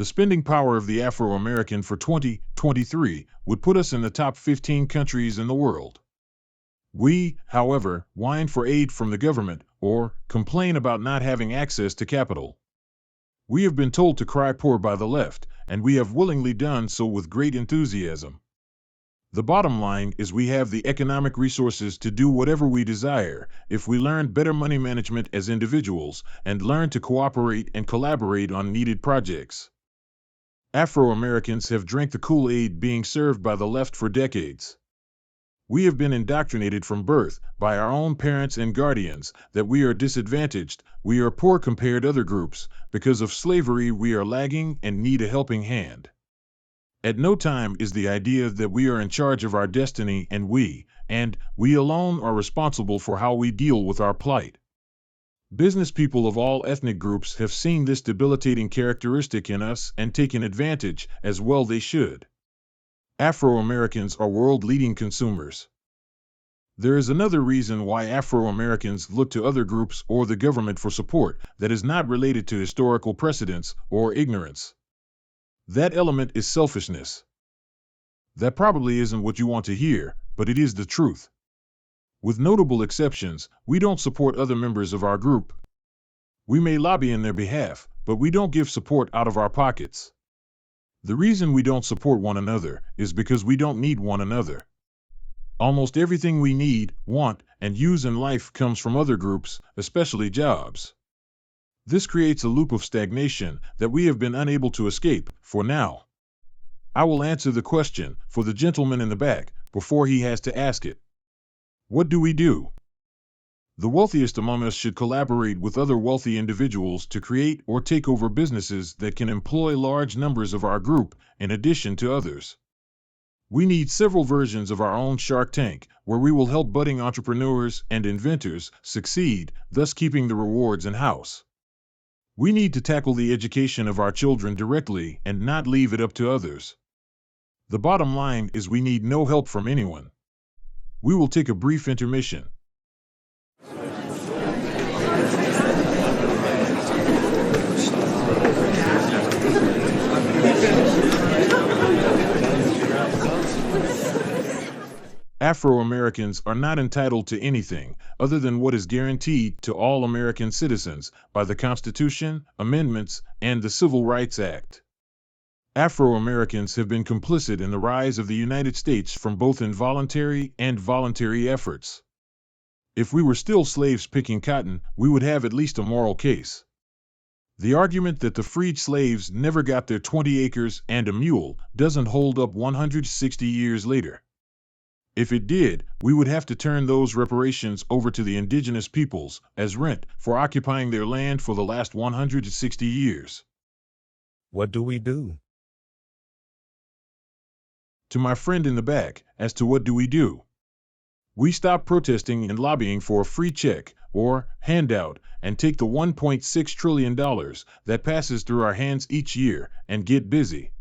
The spending power of the Afro American for 2023 would put us in the top 15 countries in the world. We, however, whine for aid from the government or complain about not having access to capital. We have been told to cry poor by the left, and we have willingly done so with great enthusiasm. The bottom line is we have the economic resources to do whatever we desire if we learn better money management as individuals and learn to cooperate and collaborate on needed projects. Afro Americans have drank the Kool-Aid being served by the left for decades. We have been indoctrinated from birth by our own parents and guardians that we are disadvantaged, we are poor compared to other groups, because of slavery we are lagging and need a helping hand. At no time is the idea that we are in charge of our destiny and we alone are responsible for how we deal with our plight. Business people of all ethnic groups have seen this debilitating characteristic in us and taken advantage, as well they should. Afro Americans are world-leading consumers. There is another reason why Afro Americans look to other groups or the government for support that is not related to historical precedents or ignorance. That element is selfishness. That probably isn't what you want to hear, but it is the truth. With notable exceptions, we don't support other members of our group. We may lobby in their behalf, but we don't give support out of our pockets. The reason we don't support one another is because we don't need one another. Almost everything we need, want, and use in life comes from other groups, especially jobs. This creates a loop of stagnation that we have been unable to escape, for now. I will answer the question for the gentleman in the back before he has to ask it. What do we do? The wealthiest among us should collaborate with other wealthy individuals to create or take over businesses that can employ large numbers of our group, in addition to others. We need several versions of our own Shark Tank, where we will help budding entrepreneurs and inventors succeed, thus keeping the rewards in-house. We need to tackle the education of our children directly and not leave it up to others. The bottom line is we need no help from anyone. We will take a brief intermission. Afro Americans are not entitled to anything other than what is guaranteed to all American citizens by the Constitution, amendments, and the Civil Rights Act. Afro Americans have been complicit in the rise of the United States from both involuntary and voluntary efforts. If we were still slaves picking cotton, we would have at least a moral case. The argument that the freed slaves never got their 20 acres and a mule doesn't hold up 160 years later. If it did, we would have to turn those reparations over to the indigenous peoples as rent for occupying their land for the last 160 years. What do we do? To my friend in the back, as to what do we do? We stop protesting and lobbying for a free check or handout and take the $1.6 trillion that passes through our hands each year and get busy.